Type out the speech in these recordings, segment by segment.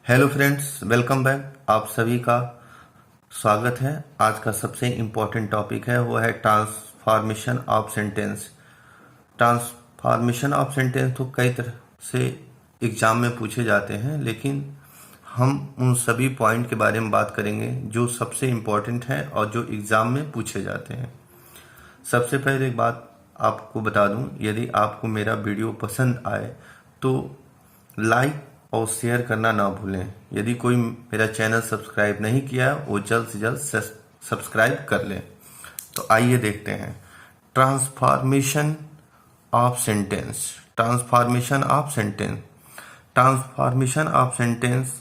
Hello friends, welcome back. आप सभी का स्वागत है। आज का सबसे इम्पोर्टेंट टॉपिक है वो है transformation of sentence. Transformation of sentence तो कई तरह से एग्जाम में पूछे जाते हैं, लेकिन हम उन सभी पॉइंट के बारे में बात करेंगे जो सबसे इम्पोर्टेंट है और जो एग्ज़ाम में पूछे जाते हैं। सबसे पहले एक बात आपको बता दूं, यदि आपको मेरा वीडियो पसंद आए तो लाइक और शेयर करना ना भूलें। यदि कोई मेरा चैनल सब्सक्राइब नहीं किया है वो जल्द से जल्द सब्सक्राइब कर लें। तो आइए देखते हैं transformation of sentence. Transformation of sentence transformation of sentence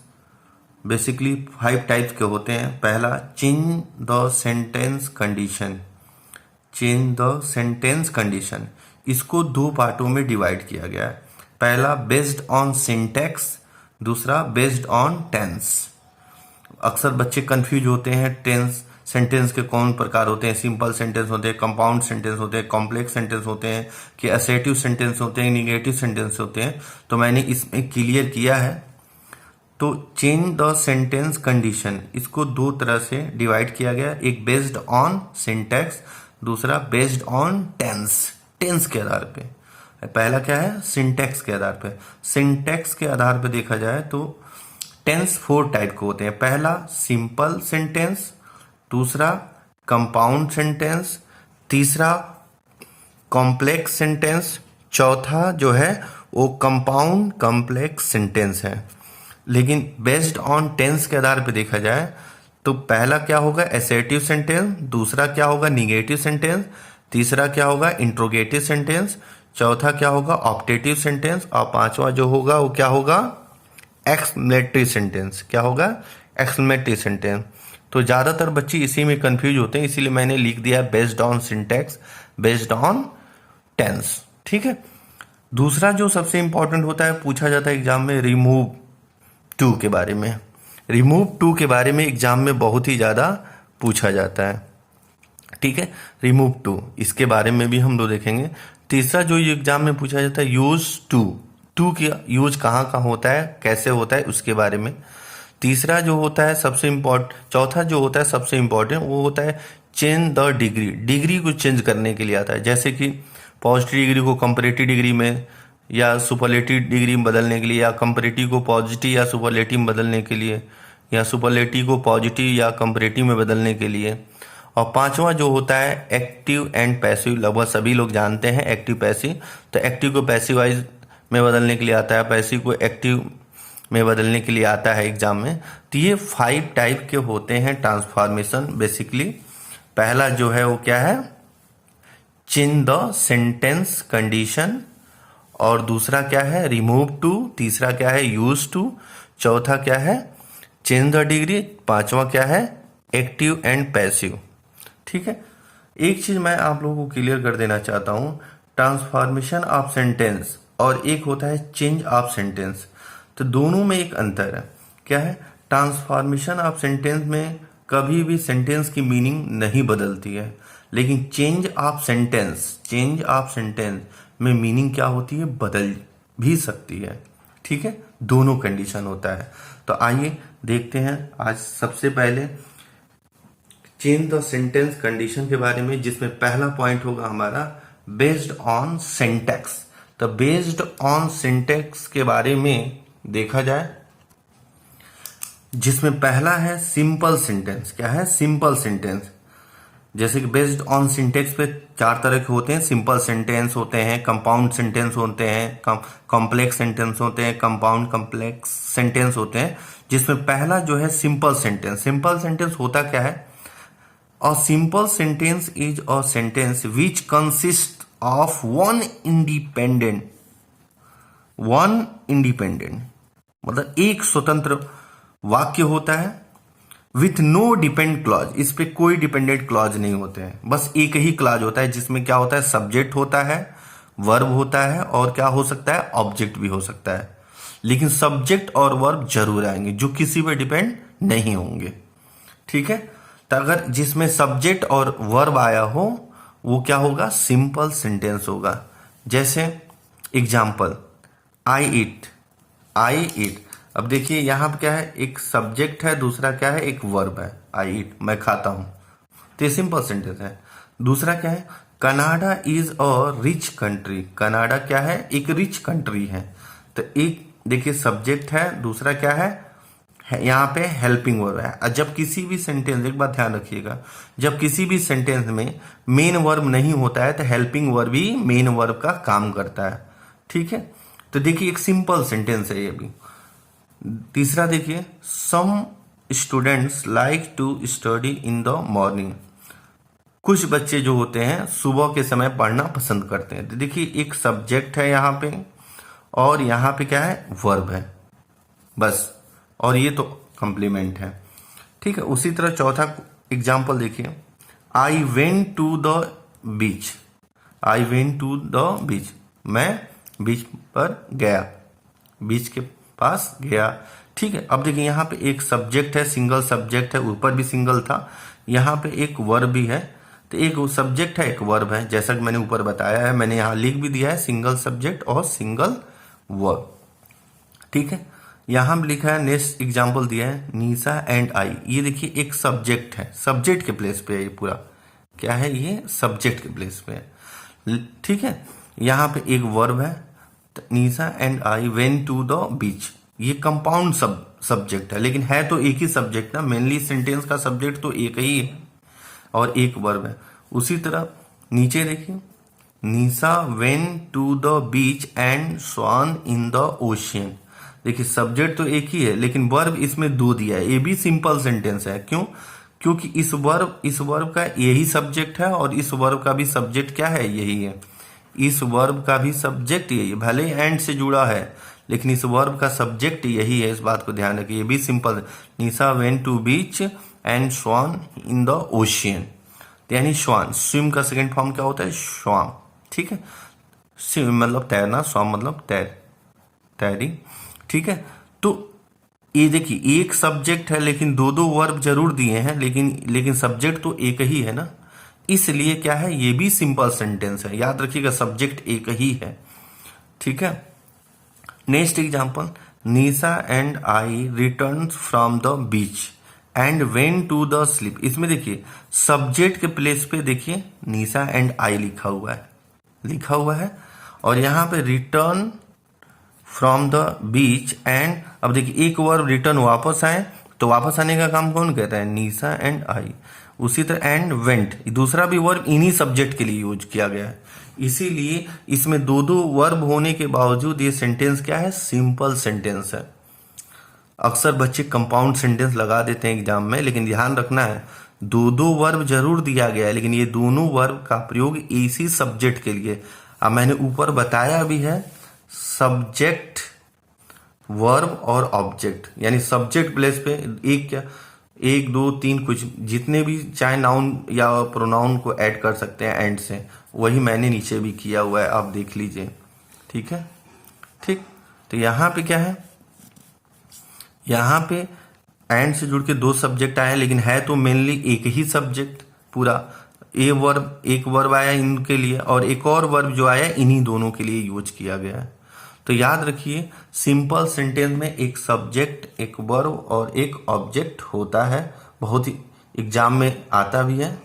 basically 5 types के होते हैं। पहला, change the sentence condition. Change the sentence condition, इसको 2 पार्टों में डिवाइड किया गया है। पहला बेस्ड ऑन सिंटैक्स, दूसरा बेस्ड ऑन टेंस। अक्सर बच्चे कंफ्यूज होते हैं टेंस सेंटेंस के कौन प्रकार होते हैं। सिंपल सेंटेंस होते हैं, कंपाउंड सेंटेंस होते हैं, कॉम्प्लेक्स सेंटेंस होते हैं, कि असर्टिव सेंटेंस होते हैं, निगेटिव सेंटेंस होते हैं। तो मैंने इसमें क्लियर किया है। तो चेंज द सेंटेंस कंडीशन, इसको 2 तरह से डिवाइड किया गया। एक बेस्ड ऑन सिंटैक्स, दूसरा बेस्ड ऑन टेंस। टेंस के आधार पे। पहला क्या है? सिंटैक्स के आधार पे। सिंटैक्स के आधार पे देखा जाए तो टेंस 4 टाइप के होते हैं। पहला सिंपल सेंटेंस, दूसरा कंपाउंड सेंटेंस, तीसरा कॉम्प्लेक्स सेंटेंस, चौथा जो है वो कंपाउंड कॉम्प्लेक्स सेंटेंस है। लेकिन बेस्ड ऑन टेंस के आधार पे देखा जाए तो पहला क्या होगा? असर्टिव सेंटेंस, दूसरा क्या होगा? निगेटिव सेंटेंस, तीसरा क्या होगा? इंट्रोगेटिव सेंटेंस, चौथा क्या होगा? ऑप्टेटिव सेंटेंस, और पांचवा जो होगा वो क्या होगा? Exclamatory sentence. क्या होगा? Exclamatory sentence. तो ज्यादातर बच्चे इसी में कंफ्यूज होते हैं, इसीलिए मैंने लिख दिया based on syntax, based on tense. ठीक है। दूसरा जो सबसे इंपॉर्टेंट होता है, पूछा जाता है एग्जाम में, रिमूव टू के बारे में। रिमूव टू के बारे में एग्जाम में बहुत ही ज्यादा पूछा जाता है। ठीक है, रिमूव टू, इसके बारे में भी हम लोग देखेंगे। तीसरा जो एग्जाम में पूछा जाता है, यूज टू। टू की यूज कहाँ कहाँ होता है, कैसे होता है, उसके बारे में। तीसरा जो होता है सबसे इम्पोर्टेंट, चौथा जो होता है सबसे इम्पोर्टेंट, वो होता है चेंज द डिग्री। डिग्री को चेंज करने के लिए आता है, जैसे कि पॉजिटिव डिग्री को कंपैरेटिव डिग्री में, या सुपरलेटिव डिग्री में बदलने के लिए, या कंपैरेटिव को पॉजिटिव या सुपरलेटिव में बदलने के लिए, या सुपरलेटिव को पॉजिटिव या कंपैरेटिव में बदलने के लिए। और पांचवा जो होता है एक्टिव एंड पैसिव। लगभग सभी लोग जानते हैं एक्टिव पैसिव। तो एक्टिव को पैसिवाइज में बदलने के लिए आता है, पैसिव को एक्टिव में बदलने के लिए आता है एग्जाम में। तो ये 5 टाइप के होते हैं ट्रांसफॉर्मेशन बेसिकली। पहला जो है वो क्या है? चेंज द सेंटेंस कंडीशन, और दूसरा क्या है? रिमूव टू, तीसरा क्या है? यूज टू, चौथा क्या है? चेंज द डिग्री, पांचवा क्या है? Active and passive. ठीक है। एक चीज मैं आप लोगों को क्लियर कर देना चाहता हूं, ट्रांसफॉर्मेशन ऑफ सेंटेंस और एक होता है चेंज ऑफ सेंटेंस। तो दोनों में एक अंतर है। क्या है? ट्रांसफॉर्मेशन ऑफ सेंटेंस में कभी भी सेंटेंस की मीनिंग नहीं बदलती है, लेकिन चेंज ऑफ सेंटेंस में मीनिंग क्या होती है? बदल भी सकती है। ठीक है, दोनों कंडीशन होता है। तो आइए देखते हैं आज सबसे पहले चेंज द सेंटेंस कंडीशन के बारे में, जिसमें पहला पॉइंट होगा हमारा बेस्ड ऑन सिंटैक्स। तो बेस्ड ऑन सिंटैक्स के बारे में देखा जाए, जिसमें पहला है सिंपल सेंटेंस। क्या है? Simple sentence. जैसे कि बेस्ड ऑन सिंटैक्स पे 4 तरह के होते हैं। सिंपल सेंटेंस होते हैं, कंपाउंड सेंटेंस होते हैं, कॉम्प्लेक्स सेंटेंस होते हैं, कंपाउंड कॉम्प्लेक्स सेंटेंस होते हैं। जिसमें पहला जो है सिंपल सेंटेंस। सिंपल सेंटेंस होता क्या है? A simple sentence is a sentence which consists of one independent मतलब एक स्वतंत्र वाक्य होता है, विथ नो डिपेंड क्लॉज। इस पे कोई डिपेंडेंट क्लॉज नहीं होते हैं, बस एक ही क्लॉज होता है, जिसमें क्या होता है? सब्जेक्ट होता है, वर्ब होता है, और क्या हो सकता है? ऑब्जेक्ट भी हो सकता है। लेकिन सब्जेक्ट और वर्ब जरूर आएंगे जो किसी पे डिपेंड नहीं होंगे। ठीक है। तो अगर जिसमें सब्जेक्ट और वर्ब आया हो वो क्या होगा? सिंपल सेंटेंस होगा। जैसे एग्जाम्पल, आई ईट। अब देखिए यहाँ पे क्या है, एक सब्जेक्ट है, दूसरा क्या है, एक वर्ब है, आई ईट, मैं खाता हूँ। तो ये सिंपल सेंटेंस है। दूसरा क्या है, Canada is a rich country. Canada क्या है, एक रिच कंट्री है। तो एक देखिए सब्जेक्ट है, दूसरा क्या है यहाँ पे हेल्पिंग वर्ब है। जब किसी भी सेंटेंस, एक बात ध्यान रखिएगा, जब किसी भी सेंटेंस में मेन वर्ब नहीं होता है तो हेल्पिंग वर्ब ही मेन वर्ब का काम करता है। ठीक है, तो देखिए एक सिंपल सेंटेंस है ये भी। तीसरा देखिए, some students like to study in the morning. कुछ बच्चे जो होते हैं सुबह के समय पढ़ना पसंद करते हैं। तो देखिए एक सब्जेक्ट है यहाँ पे, और यहाँ पे क्या है, वर्ब है बस, और ये तो कंप्लीमेंट है। ठीक है, उसी तरह चौथा एग्जाम्पल देखिए, I went to the beach. I went to the beach, मैं बीच पर गया, बीच के पास गया। ठीक है, अब देखिए यहाँ पे एक सब्जेक्ट है, सिंगल सब्जेक्ट है, ऊपर भी सिंगल था, यहाँ पे एक वर्ब भी है। तो एक सब्जेक्ट है, एक वर्ब है, जैसा कि मैंने ऊपर बताया है, मैंने यहाँ लिख भी दिया है, सिंगल सब्जेक्ट और सिंगल वर्ब। ठीक है, यहां भी लिखा है, नेक्स्ट एग्जाम्पल दिया है, निशा एंड आई। ये देखिए एक सब्जेक्ट है, सब्जेक्ट के प्लेस पे है, ये पूरा क्या है, ये सब्जेक्ट के प्लेस पे है। ठीक है, यहाँ पे एक वर्ब है, Nisha and I went to the beach. ये कंपाउंड सब्जेक्ट है, लेकिन है तो एक ही सब्जेक्ट ना, मेनली सेंटेंस का सब्जेक्ट तो एक ही है और एक वर्ब है। उसी तरह नीचे देखिए, Nisha went to the beach and swam in the ocean. देखिए सब्जेक्ट तो एक ही है, लेकिन वर्ब इसमें दो दिया है। ये भी सिंपल सेंटेंस है, क्यों, क्योंकि इस वर्ब का यही सब्जेक्ट है और इस वर्ब का भी सब्जेक्ट क्या है, यही है। इस वर्ब का भी सब्जेक्ट यही है, भले एंड से जुड़ा है, लेकिन इस वर्ब का सब्जेक्ट यही है, इस बात को ध्यान रखिए। ये भी सिंपल है, Nisha went to beach and swam in the ocean. यानी स्वान, स्विम का सेकेंड फॉर्म क्या होता है, स्वाम। ठीक है, स्विम मतलब तैरना, स्वाम मतलब तैरी। ठीक है, तो ये देखिए एक सब्जेक्ट है, लेकिन दो दो वर्ब जरूर दिए हैं, लेकिन सब्जेक्ट तो एक ही है ना, इसलिए क्या है, ये भी सिंपल सेंटेंस है। याद रखिएगा सब्जेक्ट एक ही है। ठीक है, next example, Nisha and I return from the beach and went to the sleep. इसमें देखिए सब्जेक्ट के प्लेस पे देखिए निशा एंड आई लिखा हुआ है, और यहाँ पे return from the beach and, अब देखिए एक वर्ब रिटर्न वापस आए, तो वापस आने का काम कौन कहता है, निशा एंड आई। उसी तरह एंड वेंट, दूसरा भी वर्ब इन्हीं सब्जेक्ट के लिए यूज किया गया है, इसीलिए इसमें दो दो वर्ब होने के बावजूद ये सेंटेंस क्या है, सिंपल सेंटेंस है। अक्सर बच्चे कंपाउंड सेंटेंस लगा देते हैं एग्जाम में, लेकिन ध्यान रखना है दो दो वर्ब जरूर दिया गया है, लेकिन ये दोनों वर्ब का प्रयोग इसी सब्जेक्ट के लिए। अब मैंने ऊपर बताया भी है, सब्जेक्ट, वर्ब और ऑब्जेक्ट, यानी सब्जेक्ट प्लेस पे एक क्या, एक दो तीन कुछ जितने भी चाहे नाउन या प्रोनाउन को ऐड कर सकते हैं एंड से, वही मैंने नीचे भी किया हुआ है, आप देख लीजिए। ठीक है, ठीक, तो यहाँ पे क्या है, यहाँ पे एंड से जुड़ के दो सब्जेक्ट आए, लेकिन है तो मेनली एक ही सब्जेक्ट पूरा। एक वर्ब आया इनके लिए, और एक और वर्ब जो आया इन्हीं दोनों के लिए यूज किया गया है। तो याद रखिए सिंपल सेंटेंस में एक सब्जेक्ट, एक वर्ब और एक ऑब्जेक्ट होता है, बहुत ही एग्जाम में आता भी है।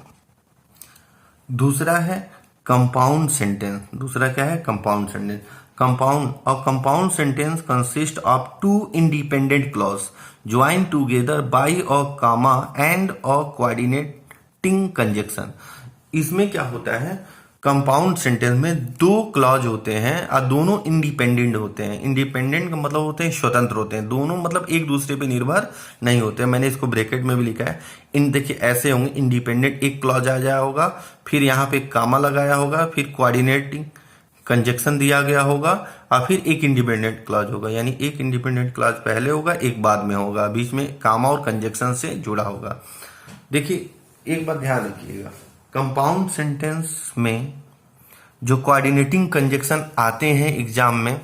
दूसरा है कंपाउंड सेंटेंस। दूसरा क्या है, compound sentence. Compound sentence consist of two independent clause join together by a comma and a coordinating conjunction. इसमें क्या होता है, कंपाउंड सेंटेंस में दो क्लॉज होते हैं और दोनों इंडिपेंडेंट होते हैं। इंडिपेंडेंट का मतलब होते हैं स्वतंत्र होते हैं, दोनों मतलब एक दूसरे पे निर्भर नहीं होते। मैंने इसको ब्रैकेट में भी लिखा है, इन देखिए ऐसे होंगे, इंडिपेंडेंट एक क्लॉज आ जाया होगा, फिर यहाँ पे कामा लगाया होगा, फिर कोऑर्डिनेटिंग कंजक्शन दिया गया होगा, और फिर एक इंडिपेंडेंट क्लॉज होगा। यानी एक इंडिपेंडेंट क्लॉज पहले होगा, एक बाद में होगा, बीच में कामा और कंजक्शन से जुड़ा होगा। देखिए एक बात ध्यान रखिएगा, कंपाउंड सेंटेंस में जो कोऑर्डिनेटिंग कंजक्शन आते हैं एग्जाम में,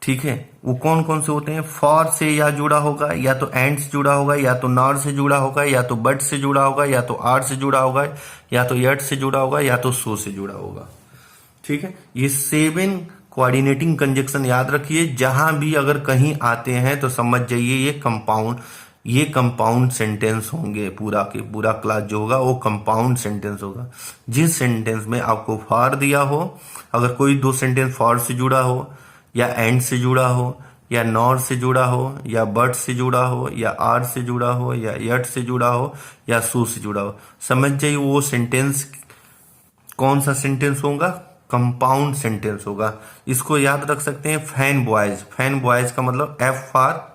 ठीक है, वो कौन कौन से होते हैं, फॉर से या जुड़ा होगा, या तो एंड से जुड़ा होगा, या तो नॉर से जुड़ा होगा, या तो बट से जुड़ा होगा, या तो आर से जुड़ा होगा, या तो यट से जुड़ा होगा, या तो सो से जुड़ा होगा। ठीक है, ये 7 कोऑर्डिनेटिंग कंजक्शन याद रखिए, जहां भी अगर कहीं आते हैं तो समझ जाइए ये कंपाउंड सेंटेंस होंगे। पूरा के पूरा क्लास जो होगा वो कंपाउंड सेंटेंस होगा। जिस सेंटेंस में आपको फॉर दिया हो, अगर कोई दो सेंटेंस फॉर से जुड़ा हो या एंड से जुड़ा हो या नॉर से जुड़ा हो या बट से जुड़ा हो या आर से जुड़ा हो या यट से जुड़ा हो या सू से जुड़ा हो, समझ जाइए वो सेंटेंस कौन सा सेंटेंस होगा, कंपाउंड सेंटेंस होगा। इसको याद रख सकते हैं फैन बॉयज का मतलब एफ फॉर,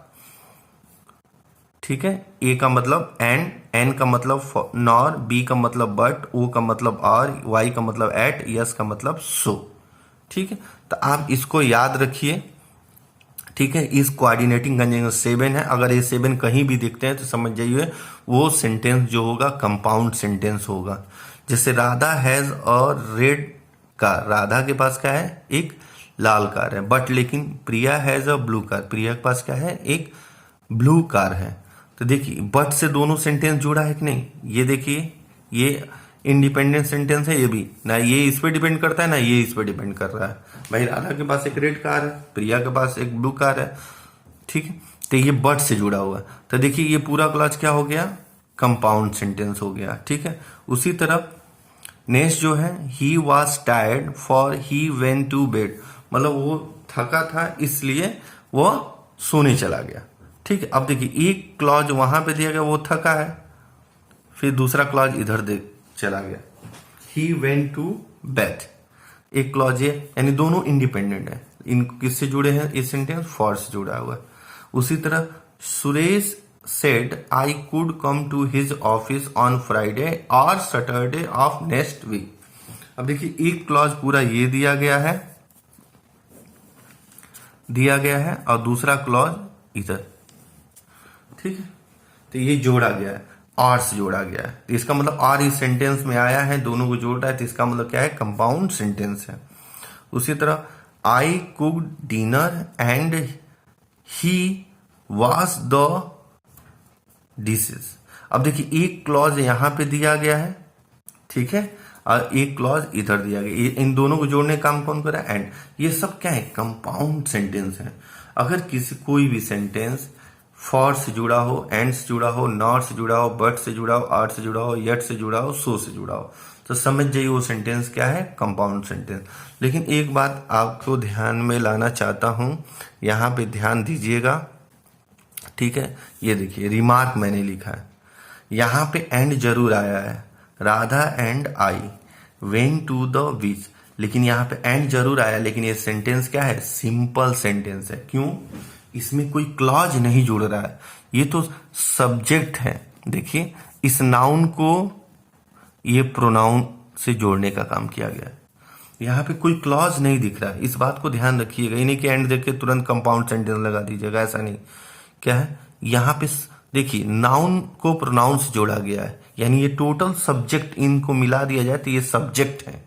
ठीक है, ए का मतलब एंड, एन का मतलब नॉर, बी का मतलब बट, ओ का मतलब आर, वाई का मतलब एट, यस का मतलब सो। ठीक है, तो आप इसको याद रखिए। ठीक है, इस कोऑर्डिनेटिंग कंजंक्शन 7 है, अगर ये 7 कहीं भी दिखते हैं तो समझ जाइए वो सेंटेंस जो होगा कंपाउंड सेंटेंस होगा। जैसे Radha has a red car, Radha के पास क्या है, एक लाल कार है, बट लेकिन प्रिया हैज अ ब्लू कार, प्रिया के पास क्या है, एक ब्लू कार है। तो देखिए बट से दोनों सेंटेंस जुड़ा है कि नहीं, ये देखिए ये इंडिपेंडेंट सेंटेंस है, ये भी ना ये इस पे डिपेंड करता है ना ये इस पे डिपेंड कर रहा है। भाई राधा के पास एक रेड कार है, प्रिया के पास एक ब्लू कार है, ठीक है, तो ये बट से जुड़ा हुआ है। तो देखिए ये पूरा क्लॉज क्या हो गया, कंपाउंड सेंटेंस हो गया। ठीक है, उसी तरह नेक्स्ट जो है he was tired for he went to bed, मतलब वो थका था इसलिए वो सोने चला गया। ठीक है, अब देखिए एक क्लॉज वहां पे दिया गया वो थका है, फिर दूसरा क्लॉज इधर दे चला गया ही वेंट टू बेड, एक क्लॉज है, यानी दोनों इंडिपेंडेंट है। इन किससे जुड़े हैं ये सेंटेंस, फॉर से जुड़ा हुआ है। उसी तरह Suresh said I could come to his office on Friday or Saturday of next week। अब देखिए एक क्लॉज पूरा ये दिया गया है और दूसरा क्लॉज इधर, ठीक है, तो ये जोड़ा गया है, आर से जोड़ा गया है, तो इसका मतलब आर इस सेंटेंस में आया है, दोनों को जोड़ रहा है, तो इसका मतलब क्या है, कंपाउंड सेंटेंस है। उसी तरह I cooked dinner and he wash the dishes. अब देखिए एक क्लॉज यहां पे दिया गया है, ठीक है, और एक क्लॉज इधर दिया गया, इन दोनों को जोड़ने का काम कौन कर रहा है, एंड। ये सब क्या है, कंपाउंड सेंटेंस है। अगर कोई भी सेंटेंस फॉर से जुड़ा हो, एंड से जुड़ा हो, नॉट से जुड़ा हो, बट से जुड़ा हो, आर से जुड़ा हो, यट से जुड़ा हो, सो से जुड़ा हो, तो समझ जाइए वो सेंटेंस क्या है, कंपाउंड सेंटेंस। लेकिन एक बात आपको ध्यान में लाना चाहता हूं, यहां पे ध्यान दीजिएगा। ठीक है, ये देखिए रिमार्क मैंने लिखा है, यहां पे एंड जरूर आया है, Radha and I went to the beach, लेकिन यहां पे एंड जरूर आया, लेकिन ये सेंटेंस क्या है, सिंपल सेंटेंस है। क्यों, इसमें कोई क्लॉज नहीं जुड़ रहा है, ये तो सब्जेक्ट है। देखिए इस नाउन को ये प्रोनाउन से जोड़ने का काम किया गया है, यहाँ पे कोई क्लॉज नहीं दिख रहा है, इस बात को ध्यान रखिएगा। ये नहीं कि एंड देख के तुरंत कंपाउंड सेंटेंस लगा दीजिएगा, ऐसा नहीं। क्या है, यहाँ पे देखिए नाउन को प्रोनाउन से जोड़ा गया है, यानी ये टोटल सब्जेक्ट, इनको मिला दिया जाए तो ये सब्जेक्ट है,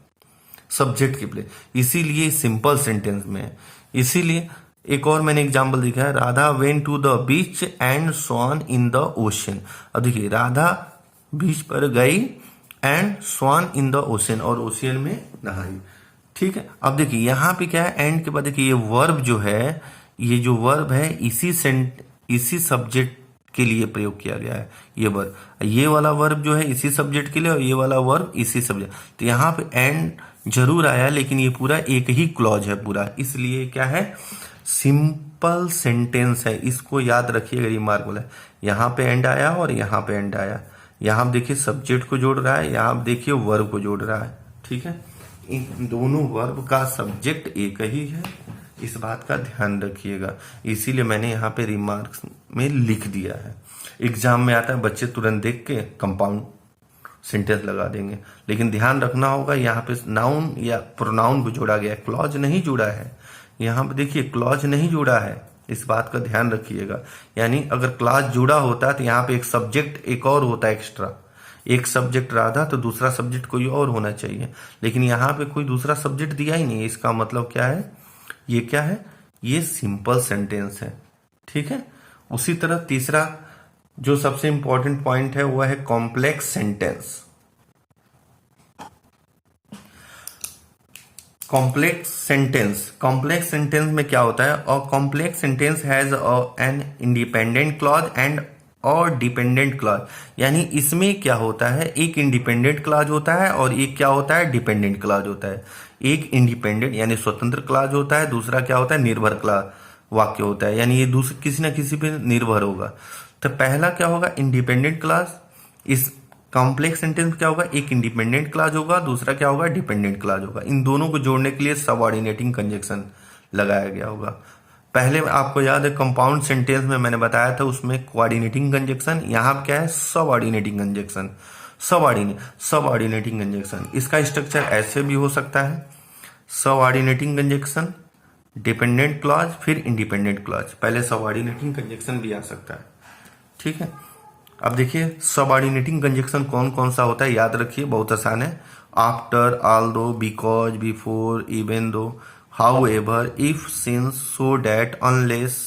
सब्जेक्ट के प्लेस, इसीलिए सिंपल सेंटेंस में है। इसीलिए एक और मैंने एग्जांपल दिखा है, Radha went to the beach and swam in the ocean. अब देखिए राधा बीच पर गई and swam in the ocean, और ओशियन में नहाई। ठीक है, अब देखिए यहाँ पे क्या है, एंड के बाद देखिए ये वर्ब जो है, ये जो वर्ब है इसी सब्जेक्ट के लिए प्रयोग किया गया है। ये वर्ब, ये वाला वर्ब जो है इसी सब्जेक्ट के लिए, और ये वाला वर्ब इसी सब्जेक्ट, तो यहाँ पे एंड जरूर आया, लेकिन ये पूरा एक ही क्लॉज है पूरा, इसलिए क्या है, सिंपल सेंटेंस है। इसको याद रखिएगा, रिमार्क बोला है, यहाँ पे एंड आया और यहाँ पे एंड आया, यहाँ देखिए सब्जेक्ट को जोड़ रहा है, यहाँ देखिए वर्ब को जोड़ रहा है। ठीक है, इन दोनों वर्ब का सब्जेक्ट एक ही है, इस बात का ध्यान रखिएगा, इसीलिए मैंने यहाँ पे रिमार्क्स में लिख दिया है। एग्जाम में आता है, बच्चे तुरंत देख के कंपाउंड सेंटेंस लगा देंगे, लेकिन ध्यान रखना होगा यहाँ पे नाउन या प्रोनाउन को जोड़ा गया है, क्लॉज नहीं जुड़ा है। यहाँ पे देखिए क्लॉज नहीं जुड़ा है, इस बात का ध्यान रखिएगा। यानी अगर क्लॉज जुड़ा होता है तो यहाँ पे एक सब्जेक्ट एक और होता है एक्स्ट्रा, एक सब्जेक्ट राधा तो दूसरा सब्जेक्ट कोई और होना चाहिए, लेकिन यहाँ पे कोई दूसरा सब्जेक्ट दिया ही नहीं है। इसका मतलब क्या है, ये क्या है, ये सिंपल सेंटेंस है। ठीक है, उसी तरह तीसरा जो सबसे इंपॉर्टेंट पॉइंट है वह है कॉम्प्लेक्स सेंटेंस। कॉम्प्लेक्स सेंटेंस में क्या होता है, और complex sentence has an independent clause and और डिपेंडेंट क्लॉज। यानी इसमें क्या होता है, एक इंडिपेंडेंट क्लॉज होता है और एक क्या होता है, डिपेंडेंट क्लॉज होता है। एक इंडिपेंडेंट यानी स्वतंत्र क्लॉज होता है, दूसरा क्या होता है, निर्भर क्लॉज वाक्य होता है, यानी ये दूसरे किसी ना किसी पे निर्भर होगा। तो पहला क्या होगा, इंडिपेंडेंट क्लॉज। इस कॉम्प्लेक्स सेंटेंस में क्या होगा, एक इंडिपेंडेंट क्लॉज होगा, दूसरा क्या होगा, डिपेंडेंट क्लॉज होगा। इन दोनों को जोड़ने के लिए सबऑर्डिनेटिंग कंजक्शन लगाया गया होगा। पहले आपको याद है कंपाउंड सेंटेंस में मैंने बताया था, उसमें कोऑर्डिनेटिंग कंजक्शन, यहाँ क्या है, सबऑर्डिनेटिंग कंजक्शन। सबऑर्डिनेटिंग कंजक्शन इसका स्ट्रक्चर ऐसे भी हो सकता है, सबऑर्डिनेटिंग कंजक्शन, डिपेंडेंट क्लॉज, फिर इंडिपेंडेंट क्लॉज, पहले सबऑर्डिनेटिंग कंजक्शन भी आ सकता है। ठीक है, अब देखिए सबऑर्डिनेटिंग कंजक्शन कौन कौन सा होता है, याद रखिए, बहुत आसान है। After, although, because, before, even though, however, if, since, so that, unless,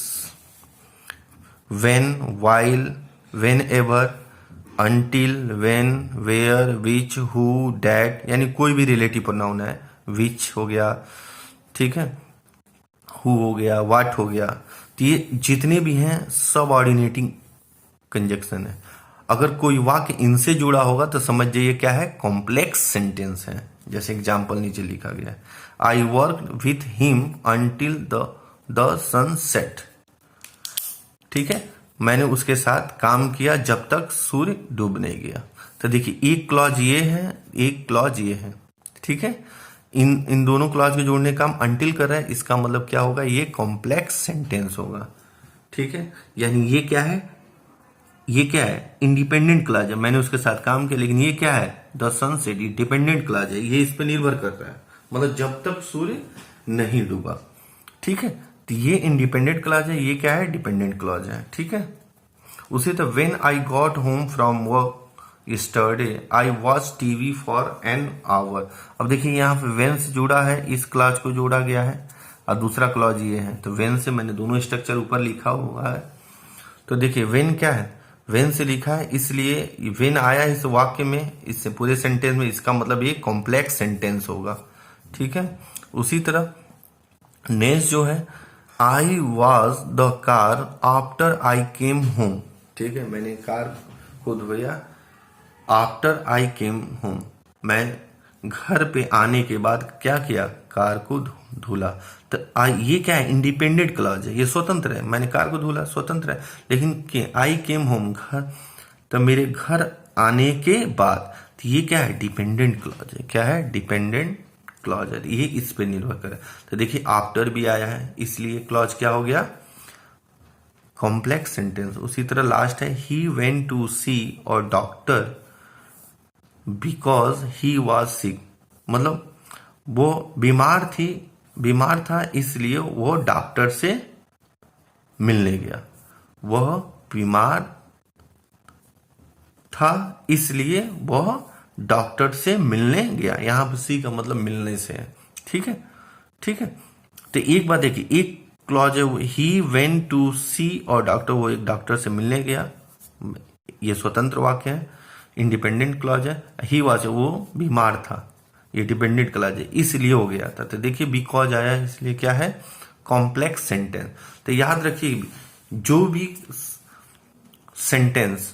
when, while, whenever, until, when, where, which, who, that, यानी कोई भी रिलेटिव प्रोनाउन है, विच हो गया, ठीक है, हु हो गया, व्हाट हो गया। तो ये जितने भी हैं सबऑर्डिनेटिंग कंजक्शन है। अगर कोई वाक्य इनसे जुड़ा होगा तो समझ जाइए क्या है, कॉम्प्लेक्स सेंटेंस है। जैसे एग्जाम्पल नीचे लिखा गया है, I work with him until the sun set. ठीक है, मैंने उसके साथ काम किया जब तक सूर्य डूब नहीं गया। तो देखिए एक क्लॉज ये है, एक क्लॉज ये है। ठीक है, इन दोनों क्लॉज को जोड़ने का हम अंटिल कर रहे हैं, इसका मतलब क्या होगा, ये कॉम्प्लेक्स सेंटेंस होगा। ठीक है, यानी ये क्या है, ये क्या है, इंडिपेंडेंट क्लॉज है, मैंने उसके साथ काम किया, लेकिन ये क्या है, द सनसेट, ये डिपेंडेंट क्लॉज है, ये इस पर निर्भर कर रहा है, मतलब जब तक सूर्य नहीं डूबा। ठीक है, तो ये इंडिपेंडेंट क्लॉज है, ये क्या है, डिपेंडेंट क्लॉज है। ठीक है, उसी तरह when I got home from work yesterday I watch TV for an hour. अब देखिए यहाँ पे व्हेन से जुड़ा है, इस क्लॉज को जोड़ा गया है, और दूसरा क्लॉज ये है, तो व्हेन से मैंने दोनों स्ट्रक्चर ऊपर लिखा हुआ है। तो देखिए व्हेन क्या है, व्हेन से लिखा है, इसलिए व्हेन आया इस वाक्य में, इससे पूरे सेंटेंस में, इसका मतलब ये कॉम्प्लेक्स सेंटेंस होगा। ठीक है, उसी तरह नेक्स्ट जो है, I was the car after I came home. ठीक है, मैंने कार को धोया आफ्टर आई केम होम, मैं घर पे आने के बाद क्या किया, कार को धुला। तो ये क्या है, इंडिपेंडेंट क्लॉज है, ये स्वतंत्र है, मैंने कार को धुला स्वतंत्र है, लेकिन आई केम होम, घर, तो मेरे घर आने के बाद, तो ये क्या है, डिपेंडेंट क्लॉज है। क्या है, डिपेंडेंट क्लॉज है, ये इस पे निर्भर करे। तो देखिए आफ्टर भी आया है, इसलिए क्लॉज क्या हो गया, कॉम्प्लेक्स सेंटेंस। उसी तरह लास्ट है, ही वेंट टू सी और doctor because he was sick, मतलब वो बीमार था इसलिए वो डॉक्टर से मिलने गया। वह बीमार था इसलिए वह डॉक्टर से मिलने गया, यहां पर सी का मतलब मिलने से है। ठीक है, ठीक है, तो एक बात देखिए, एक क्लॉज है ही वेंट टू सी और डॉक्टर, वो एक डॉक्टर से मिलने गया, ये स्वतंत्र वाक्य है, इंडिपेंडेंट क्लॉज है। ही वॉज, वो बीमार था, ये डिपेंडेंट क्लॉज है, इसलिए हो गया था। तो देखिए बिकॉज आया, इसलिए क्या है, कॉम्प्लेक्स सेंटेंस। तो याद रखिए जो भी सेंटेंस,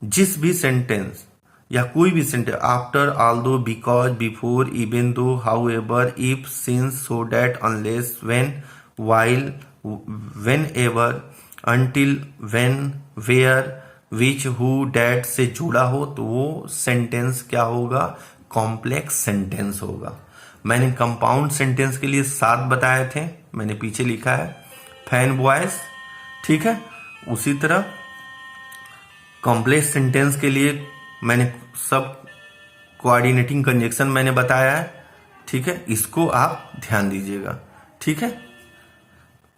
जिस भी सेंटेंस या कोई भी sentence, after, although, because, before, even though, however, if, since, so that, unless, when, while, whenever, until, when, where, which, who, that से जुड़ा हो तो वो सेंटेंस क्या होगा, कॉम्प्लेक्स सेंटेंस होगा। मैंने कंपाउंड सेंटेंस के लिए 7 बताए थे, मैंने पीछे लिखा है, फैन बॉयज। ठीक है, उसी तरह कॉम्प्लेक्स सेंटेंस के लिए मैंने सब कोऑर्डिनेटिंग कंजक्शन मैंने बताया है। ठीक है, इसको आप ध्यान दीजिएगा। ठीक है,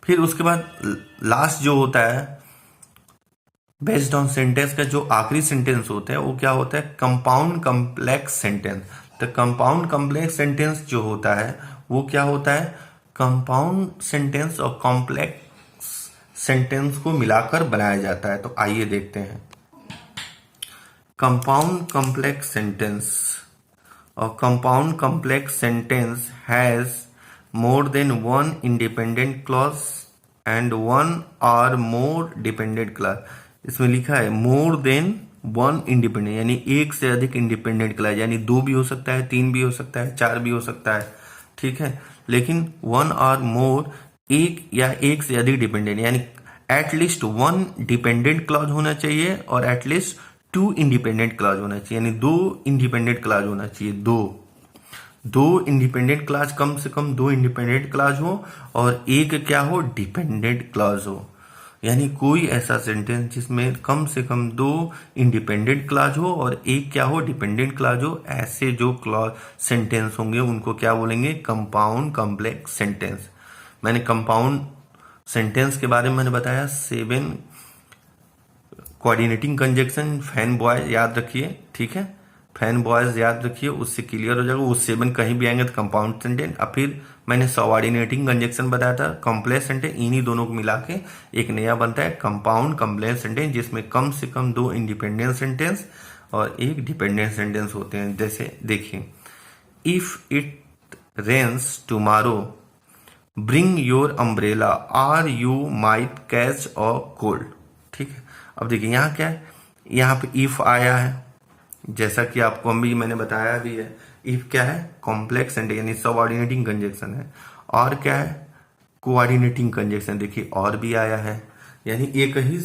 फिर उसके बाद लास्ट जो होता है बेस्ड ऑन सेंटेंस का, जो आखिरी सेंटेंस होता है वो क्या होता है, कंपाउंड कॉम्प्लेक्स सेंटेंस। तो कंपाउंड कॉम्प्लेक्स सेंटेंस जो होता है वो क्या होता है, कंपाउंड सेंटेंस और कॉम्प्लेक्स सेंटेंस को मिलाकर बनाया जाता है। तो आइए देखते हैं, compound complex sentence A compound complex sentence has more than one independent clause and one or more dependent clause. इसमें लिखा है more than one independent, यानी एक से अधिक इंडिपेंडेंट क्लास, यानी 2 भी हो सकता है, 3 भी हो सकता है, 4 भी हो सकता है, ठीक है। लेकिन one or more, एक या एक से अधिक डिपेंडेंट, यानी एटलीस्ट 1 डिपेंडेंट क्लॉज होना चाहिए और एटलीस्ट 2 इंडिपेंडेंट क्लॉज होना चाहिए, यानी 2 इंडिपेंडेंट क्लॉज होना चाहिए। दो इंडिपेंडेंट क्लॉज, कम से कम 2 इंडिपेंडेंट क्लॉज हो और एक क्या हो, डिपेंडेंट क्लॉज हो। यानी कोई ऐसा सेंटेंस जिसमें कम से कम 2 इंडिपेंडेंट क्लॉज हो और एक क्या हो, डिपेंडेंट क्लॉज हो, ऐसे जो क्लॉज सेंटेंस होंगे उनको क्या बोलेंगे, कंपाउंड कॉम्प्लेक्स सेंटेंस। मैंने कंपाउंड सेंटेंस के बारे में मैंने बताया 7 कोऑर्डिनेटिंग कंजक्शन, फैन बॉय याद रखिए, ठीक है, फैन बॉयज याद रखिए, उससे क्लियर हो जाएगा। वो 7 कहीं भी आएंगे तो कंपाउंड सेंटेंस। और फिर मैंने सबऑर्डिनेटिंग कंजक्शन बताया था, कॉम्प्लेक्स सेंटेंस, इन्हीं दोनों को मिला के एक नया बनता है कंपाउंड कॉम्प्लेक्स सेंटेंस, जिसमें कम से कम 2 इंडिपेंडेंट सेंटेंस और एक डिपेंडेंट सेंटेंस होते हैं। जैसे देखिए, if it rains tomorrow bring your umbrella और you might catch a cold, ठीक है। अब देखिए यहाँ क्या है, यहाँ पे इफ आया है, जैसा कि आपको अभी मैंने बताया भी है। इफ क्या है, कॉम्प्लेक्स सेंटेंस यानी सबऑर्डिनेटिंग कंजक्शन है। और क्या है, कोऑर्डिनेटिंग कंजक्शन, देखिए और भी आया है, यानी एक ही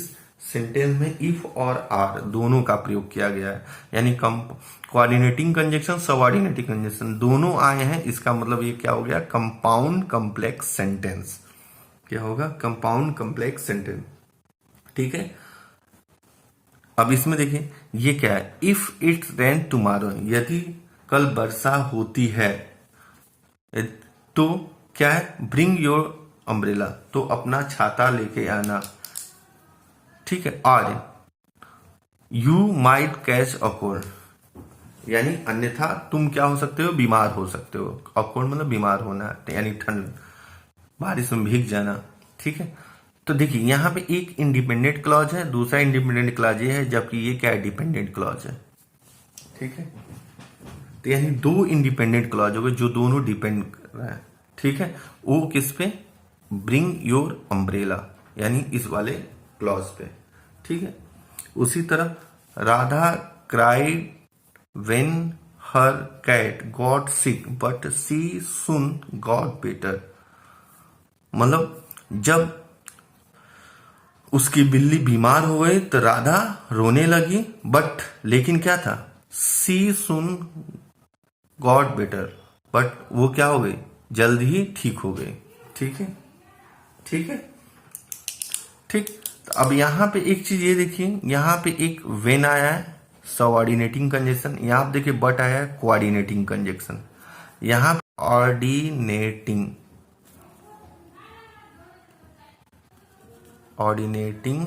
सेंटेंस में इफ और आर दोनों का प्रयोग किया गया है, यानी कोऑर्डिनेटिंग कंजक्शन, सबऑर्डिनेटिंग कंजक्शन दोनों आए हैं। इसका मतलब ये क्या हो गया, कंपाउंड कॉम्प्लेक्स सेंटेंस। क्या होगा, कंपाउंड कॉम्प्लेक्स सेंटेंस, ठीक है। अब इसमें देखिए ये क्या है, इफ इट रेन टुमारो, यदि कल वर्षा होती है तो क्या है, ब्रिंग योर अम्ब्रेला, तो अपना छाता लेके आना, ठीक है। और you might catch a cold, यानी अन्यथा तुम क्या हो सकते हो, बीमार हो सकते हो। अ कोल्ड मतलब बीमार होना, यानी ठंड, बारिश में भीग जाना, ठीक है। तो देखिए यहाँ पे एक इंडिपेंडेंट क्लॉज है, दूसरा इंडिपेंडेंट क्लॉज ये है, जबकि ये क्या है, डिपेंडेंट क्लॉज है, ठीक है। तो यानी 2 इंडिपेंडेंट क्लॉज हो गए जो दोनों डिपेंड कर रहा है, ठीक है। वो किस पे, ब्रिंग योर अम्ब्रेला, यानी इस वाले क्लॉज पे, ठीक है। उसी तरह Radha cried when her cat got sick but she soon got better, मतलब जब उसकी बिल्ली बीमार हो गई तो राधा रोने लगी, बट लेकिन क्या था, सी सुन गॉट बेटर, बट वो क्या हो गई, जल्द ही ठीक हो गई, ठीक है, ठीक है, ठीक। तो अब यहां पे एक चीज ये देखिए, यहां पे एक वेन आया है सबऑर्डिनेटिंग कंजक्शन, यहां पे देखिए बट आया है कोऑर्डिनेटिंग कंजक्शन, यहां ऑर्डिनेटिंग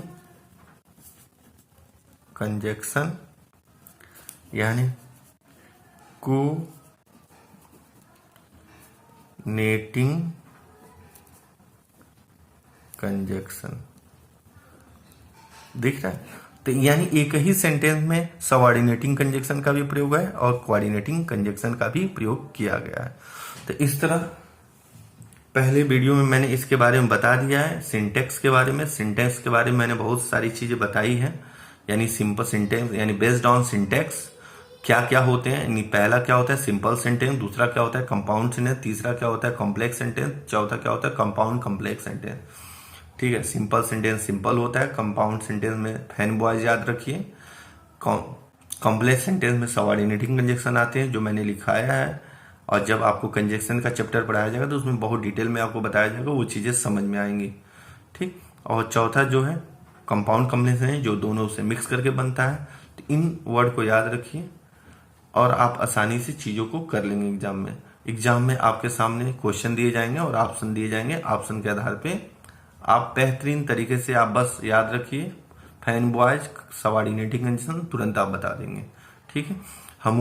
कंजक्शन, यानी कोऑर्डिनेटिंग कंजक्शन, दिख रहा है। तो यानी एक ही सेंटेंस में सबऑर्डिनेटिंग कंजक्शन का भी प्रयोग है और कोऑर्डिनेटिंग कंजक्शन का भी प्रयोग किया गया है। तो इस तरह पहले वीडियो में मैंने इसके बारे में बता दिया है, सिंटेक्स के बारे में। सिंटेक्स के बारे में मैंने बहुत सारी चीजें बताई हैं, यानी सिंपल सिंटेक्स, यानी बेस्ड ऑन सिंटेक्स क्या क्या होते हैं। यानी पहला क्या होता है, सिंपल सेंटेंस, दूसरा क्या होता है, कंपाउंड सेंटेंस, तीसरा क्या होता है, कॉम्प्लेक्स सेंटेंस, चौथा क्या होता है, कंपाउंड कॉम्प्लेक्स सेंटेंस, ठीक है। सिंपल सेंटेंस सिंपल होता है, कंपाउंड सेंटेंस में फैन बॉयज याद रखिए, कॉम्प्लेक्स सेंटेंस में सबऑर्डिनेटिंग कंजक्शन आते हैं जो मैंने लिखाया है, और जब आपको कंजक्शन का चैप्टर पढ़ाया जाएगा तो उसमें बहुत डिटेल में आपको बताया जाएगा, वो चीजें समझ में आएंगी, ठीक। और चौथा जो है कंपाउंड कॉम्बिनेशन है, जो दोनों से मिक्स करके बनता है। तो इन वर्ड को याद रखिए और आप आसानी से चीजों को कर लेंगे एग्जाम में। एग्जाम में आपके सामने क्वेश्चन दिए जाएंगे और ऑप्शन दिए जाएंगे, ऑप्शन के आधार पे आप बेहतरीन तरीके से आप बस याद रखिए, फैन बॉयज सबऑर्डिनेटिंग कंजक्शन तुरंत आप बता देंगे, ठीक है। हम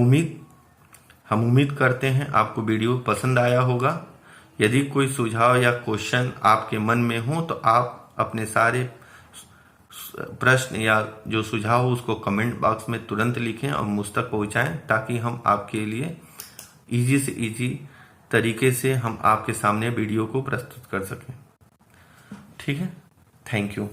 उम्मीद करते हैं आपको वीडियो पसंद आया होगा। यदि कोई सुझाव या क्वेश्चन आपके मन में हो तो आप अपने सारे प्रश्न या जो सुझाव हो उसको कमेंट बॉक्स में तुरंत लिखें और मुझ तक पहुंचाएं, ताकि हम आपके लिए इजी से इजी तरीके से हम आपके सामने वीडियो को प्रस्तुत कर सकें। ठीक है, थैंक यू।